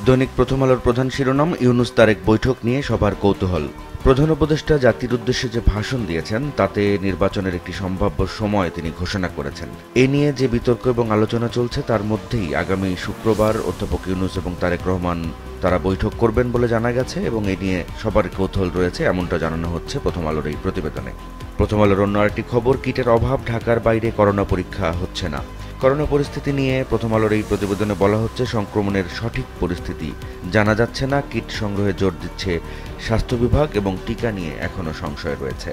দৈনিক প্রথম আলোর প্রধান শিরোনাম, ইউনূস তারেক বৈঠক নিয়ে সবার কৌতূহল। প্রধান উপদেষ্টা জাতির উদ্দেশ্যে যে ভাষণ দিয়েছেন তাতে নির্বাচনের একটি সম্ভাব্য সময় তিনি ঘোষণা করেছেন। এ নিয়ে যে বিতর্ক এবং আলোচনা চলছে তার মধ্যেই আগামী শুক্রবার অধ্যাপক ইউনূস এবং তারেক রহমান তারা বৈঠক করবেন বলে জানা গেছে এবং এ নিয়ে সবার কৌতূহল রয়েছে, এমনটা জানানো হচ্ছে প্রথম আলোর এই প্রতিবেদনে। প্রথম আলোর অন্য আরেকটি খবর, কিটের অভাব, ঢাকার বাইরে করোনা পরীক্ষা হচ্ছে না। করোনা পরিস্থিতি নিয়ে প্রথম আলোর এই প্রতিবেদনে বলা হচ্ছে, সংক্রমণের সঠিক পরিস্থিতি জানা যাচ্ছে না। কিট সংগ্রহে জোর দিচ্ছে স্বাস্থ্য বিভাগ এবং টিকা নিয়ে এখনও সংশয় রয়েছে।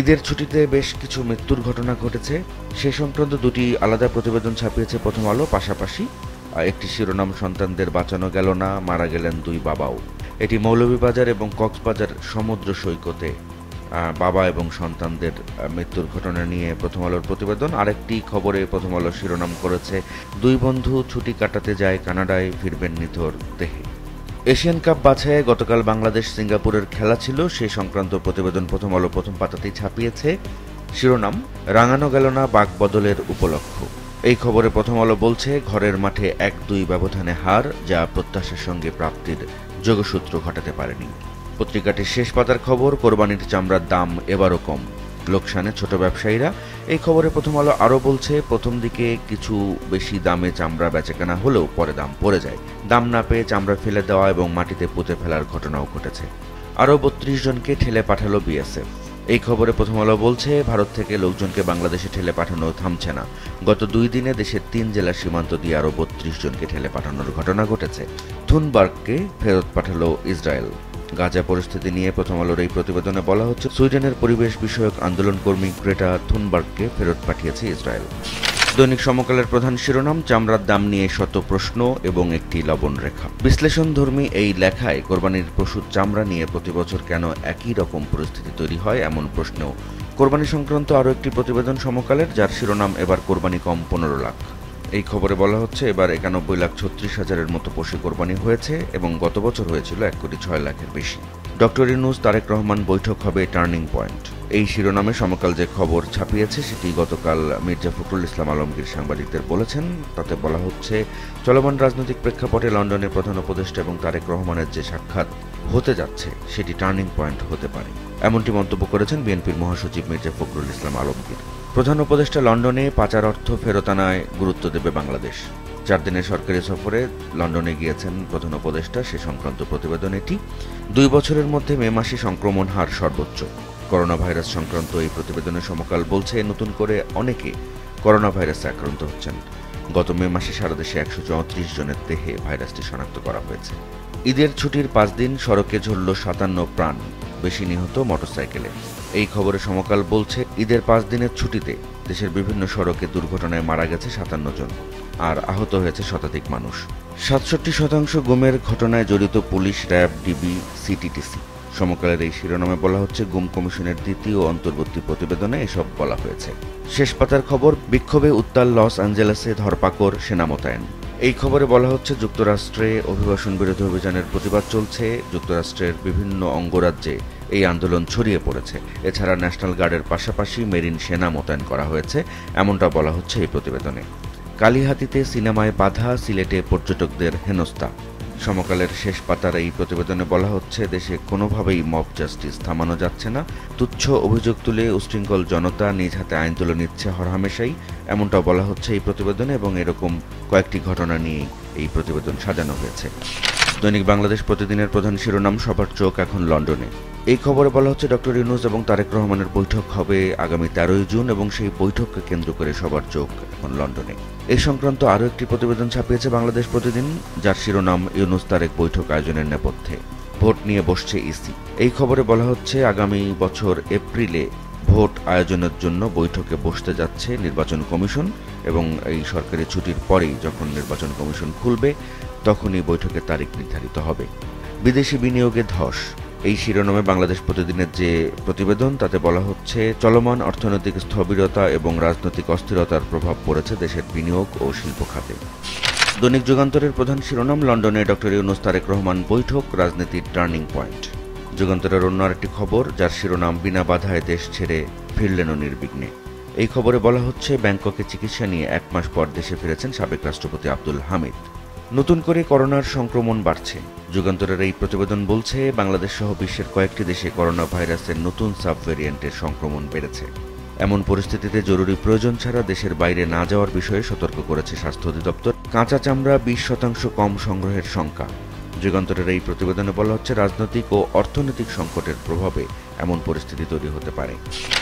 ঈদের ছুটিতে বেশ কিছু মৃত্যুর ঘটনা ঘটেছে, সে সংক্রান্ত দুটি আলাদা প্রতিবেদন ছাপিয়েছে প্রথম আলো। পাশাপাশি একটি শিরোনাম, সন্তানদের বাঁচানো গেল না, মারা গেলেন দুই বাবাও। এটি মৌলভীবাজার এবং কক্সবাজার সমুদ্র সৈকতে বাবা এবং সন্তানদের মৃত্যুর ঘটনা নিয়ে প্রথম আলোর প্রতিবেদন। আরেকটি খবরে প্রথম আলো শিরোনাম করেছে, দুই বন্ধু ছুটি কাটাতে যায় কানাডায়, ফিরবেন নিথর দেহে। এশিয়ান কাপ বাছাইয়ে গতকাল বাংলাদেশ সিঙ্গাপুরের খেলা ছিল, সে সংক্রান্ত প্রতিবেদন প্রথম আলো প্রথম পাতাতেই ছাপিয়েছে। শিরোনাম, রাঙানো গেল না বাক বদলের উপলক্ষ। এই খবরে প্রথম আলো বলছে, ঘরের মাঠে 1-2 ব্যবধানে হার, যা প্রত্যাশার সঙ্গে প্রাপ্তির যোগসূত্র ঘটাতে পারেনি। পত্রিকাটির শেষ পাতার খবর, কোরবানির চামড়ার দাম এবারও কম, লোকসানে ছোট ব্যবসায়ীরা। এই খবরে প্রথম আলো আরও বলছে, প্রথম দিকে কিছু বেশি দামে চামড়া বেচাকেনা হলেও পরে দাম পড়ে যায়। দাম না পেয়ে চামড়া ফেলে দেওয়া এবং মাটিতে পুঁতে ফেলার ঘটনাও ঘটেছে। আরও 32 জনকে ঠেলে পাঠালো বিএসএফ। এই খবরে প্রথম আলো বলছে, ভারত থেকে লোকজনকে বাংলাদেশে ঠেলে পাঠানো থামছে না। গত 2 দিনে দেশের 3 জেলার সীমান্ত দিয়ে আরও 32 জনকে ঠেলে পাঠানোর ঘটনা ঘটেছে। থুনবার্গকে ফেরত পাঠালো ইসরায়েল। গাজা পরিস্থিতি নিয়ে প্রথম আলোর এই প্রতিবেদনে বলা হচ্ছে, সুইডেনের পরিবেশ বিষয়ক আন্দোলনকর্মী গ্রেটা থুনবার্গকে ফেরত পাঠিয়েছে ইসরায়েল। দৈনিক সমকালের প্রধান শিরোনাম, চামড়ার দাম নিয়ে শত প্রশ্ন এবং একটি লবণ রেখা। বিশ্লেষণধর্মী এই লেখায় কোরবানির পশুর চামড়া নিয়ে প্রতি বছর কেন একই রকম পরিস্থিতি তৈরি হয় এমন প্রশ্নেও কোরবানি সংক্রান্ত আরও একটি প্রতিবেদন সমকালের, যার শিরোনাম, এবার কোরবানি কম 15 লাখ। এই খবরে বলা হচ্ছে, এবার 91,36,000-এর মতো পশু কোরবানি হয়েছে এবং গত বছর হয়েছিল 1,06,00,000-এর বেশি। ডক্টর ইউনূস তারেক রহমান বৈঠক হবে টার্নিং পয়েন্ট। এই শিরোনামে সমকাল যে খবর ছাপিয়েছে সেটি গতকাল মির্জা ফখরুল ইসলাম আলমগীর সাংবাদিকদের বলেছেন। তাতে বলা হচ্ছে, চলমান রাজনৈতিক প্রেক্ষাপটে লন্ডনের প্রধান উপদেষ্টা এবং তারেক রহমানের যে সাক্ষাৎ হতে যাচ্ছে সেটি টার্নিং পয়েন্ট হতে পারে, এমনটি মন্তব্য করেছেন বিএনপির মহাসচিব মির্জা ফখরুল ইসলাম আলমগীর। প্রধান উপদেষ্টা লন্ডনে পাচার অর্থ ফেরত আনায় গুরুত্ব দেবে বাংলাদেশ। 4 দিনের সরকারি সফরে লন্ডনে গিয়েছেন প্রধান উপদেষ্টা, সে সংক্রান্ত প্রতিবেদন এটি। 2 বছরের মধ্যে মে মাসে সংক্রমণ হার সর্বোচ্চ। করোনা ভাইরাস সংক্রান্ত এই প্রতিবেদনে সমকাল বলছে, নতুন করে অনেকে করোনা ভাইরাসে আক্রান্ত হচ্ছেন। গত মে মাসে সারা দেশে 134 জনের দেহে ভাইরাসটি শনাক্ত করা হয়েছে। ঈদের ছুটির 5 দিন সড়কে ঝরল 57 প্রাণ, বেশি নিহত মোটরসাইকেলে। এই খবরে সমকাল বলছে, ঈদের 5 দিনের ছুটিতে দেশের বিভিন্ন সড়কে দুর্ঘটনায় মারা গেছে 57 জন আর আহত হয়েছে শতাধিক মানুষ। 67% গুমের ঘটনায় জড়িত পুলিশ, র্যাব, ডিবি, সিটিটিসি। সমকালের এই শিরোনামে বলা হচ্ছে, গুম কমিশনের দ্বিতীয় অন্তর্বর্তী প্রতিবেদনে এসব বলা হয়েছে। শেষ পাতার খবর, বিক্ষোভে উত্তাল লস অ্যাঞ্জেলেসে, ধরপাকড়, সেনা মোতায়েন। এই খবরে বলা হচ্ছে, যুক্তরাষ্ট্রে অভিবাসন বিরোধী অভিযানের প্রতিবাদ চলছে। যুক্তরাষ্ট্রের বিভিন্ন অঙ্গরাজ্যে এই আন্দোলন ছড়িয়ে পড়েছে। এছাড়া ন্যাশনাল গার্ডের পাশাপাশি মেরিন সেনা মোতায়েন করা হয়েছে, এমনটা বলা হচ্ছে এই প্রতিবেদনে। কালিহাতীতে সিনেমায় বাধা, সিলেটে পর্যটকদের হেনস্থা। সমকালের শেষ পাতার এই প্রতিবেদনে বলা হচ্ছে, দেশে কোনোভাবেই মব জাস্টিস থামানো যাচ্ছে না। তুচ্ছ অভিযোগ তুলে উশৃঙ্খল জনতা নিজ হাতে আইন তুলে নিচ্ছে হরহামেশাই, এমনটাও বলা হচ্ছে এই প্রতিবেদনে এবং এরকম কয়েকটি ঘটনা নিয়েই এই প্রতিবেদন সাজানো হয়েছে। দৈনিক বাংলাদেশ প্রতিদিনের প্রধান শিরোনাম, সবার চোখ এখন লন্ডনে। এই খবরে বলা হচ্ছে, ডক্টর ইউনূস এবং তারেক রহমানের বৈঠক হবে আগামী 13 জুন এবং সেই বৈঠককে কেন্দ্র করে সবার চোখ এখন লন্ডনে। এই সংক্রান্ত আরও একটি প্রতিবেদন ছাপিয়েছে বাংলাদেশ প্রতিদিন, যার শিরোনাম, ইউনূস তারেক বৈঠক আয়োজনের নেপথ্যে ভোট নিয়ে বসছে ইসি। এই খবরে বলা হচ্ছে, আগামী বছর এপ্রিলে ভোট আয়োজনের জন্য বৈঠকে বসতে যাচ্ছে নির্বাচন কমিশন এবং এই সরকারি ছুটির পরেই যখন নির্বাচন কমিশন খুলবে তখনই বৈঠকের তারিখ নির্ধারিত হবে। বিদেশি বিনিয়োগে ধস। এই শিরোনামে বাংলাদেশ প্রতিদিনের যে প্রতিবেদন তাতে বলা হচ্ছে, চলমান অর্থনৈতিক স্থবিরতা এবং রাজনৈতিক অস্থিরতার প্রভাব পড়েছে দেশের বিনিয়োগ ও শিল্প খাতে। দৈনিক যুগান্তরের প্রধান শিরোনাম, লন্ডনে ডক্টর ইউনূস তারেক রহমান বৈঠক, রাজনীতির টার্নিং পয়েন্ট। যুগান্তরের অন্য আরেকটি খবর, যার শিরোনাম, বিনা বাধায় দেশ ছেড়ে ফিরলেনও নির্বিঘ্নে। এই খবরে বলা হচ্ছে, ব্যাংককে চিকিৎসা নিয়ে 1 মাস পর দেশে ফিরেছেন সাবেক রাষ্ট্রপতি আব্দুল হামিদ। নতুন করে করোনার সংক্রমণ বাড়ছে। যুগান্তরের এই প্রতিবেদন বলছে, বাংলাদেশ সহ বিশ্বের কয়েকটি দেশে করোনা ভাইরাসের নতুন সাব ভ্যারিয়েন্টের সংক্রমণ বেড়েছে। এমন পরিস্থিতিতে জরুরি প্রয়োজন ছাড়া দেশের বাইরে না যাওয়ার বিষয়ে সতর্ক করেছে স্বাস্থ্য অধিদপ্তর। কাঁচা চামড়া 20% কম সংগ্রহের শঙ্কা। যুগান্তরের এই প্রতিবেদনে বলা হচ্ছে, রাজনৈতিক ও অর্থনৈতিক সংকটের প্রভাবে এমন পরিস্থিতি তৈরি হতে পারে।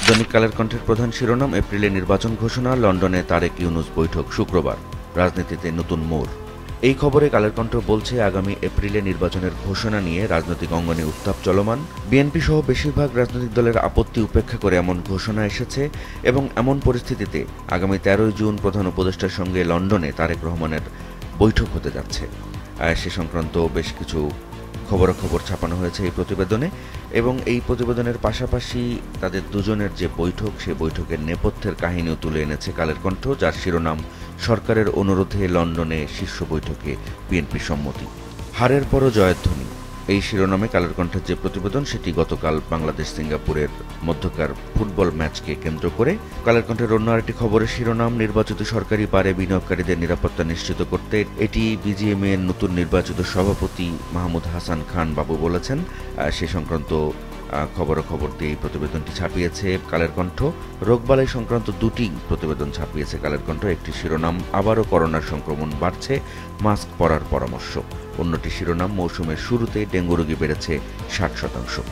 দৈনিক কালের কণ্ঠের প্রধান শিরোনাম, এপ্রিলে নির্বাচন ঘোষণা, লন্ডনে তারেক ইউনূস বৈঠক শুক্রবার, রাজনীতিতে নতুন মোড়। এই খবরে কালের কণ্ঠ বলছে, আগামী এপ্রিলে নির্বাচনের ঘোষণা নিয়ে রাজনৈতিক অঙ্গনে উত্তাপ চলমান। বিএনপি সহ বেশিরভাগ রাজনৈতিক দলের আপত্তি উপেক্ষা করে এমন ঘোষণা এসেছে এবং এমন পরিস্থিতিতে আগামী 13 জুন প্রধান উপদেষ্টার সঙ্গে লন্ডনে তারেক রহমানের বৈঠক হতে যাচ্ছে। সে সংক্রান্ত বেশ কিছু খবরাখবর ছাপানো হয়েছে এই প্রতিবেদনে, এবং এই প্রতিবেদনের পাশাপাশি তাদের দুজনের যে বৈঠক, সে বৈঠকের নেপথ্যের কাহিনীও তুলে এনেছে কালের কণ্ঠ, যার শিরোনাম, সরকারের অনুরোধে লন্ডনে শীর্ষ বৈঠকে বিএনপির সম্মতি, হারের পরও জয়ধ্বনি। এই শিরোনামে কালের কণ্ঠের যে প্রতিবেদন, সেটি গতকাল বাংলাদেশ সিঙ্গাপুরের মধ্যকার ফুটবল ম্যাচকে কেন্দ্র করে। কালের কণ্ঠের অন্য আরেকটি খবরের শিরোনাম, নির্বাচিত সরকারি বারে বিনিয়োগকারীদের নিরাপত্তা নিশ্চিত করতে। এটি বিজিএমএ এর নতুন নির্বাচিত সভাপতি মাহমুদ হাসান খান বাবু বলেছেন। সে সংক্রান্ত খবর দিয়ে এই প্রতিবেদনটি ছাপিয়েছে কালের কণ্ঠ। রোগবালাই সংক্রান্ত দুটি প্রতিবেদন ছাপিয়েছে কালের কণ্ঠ। একটি শিরোনাম, আবারও করোনার সংক্রমণ বাড়ছে, মাস্ক পরার পরামর্শ। অন্যটি শিরোনাম, মৌসুমের শুরুতে ডেঙ্গু রোগী বেড়েছে 60%।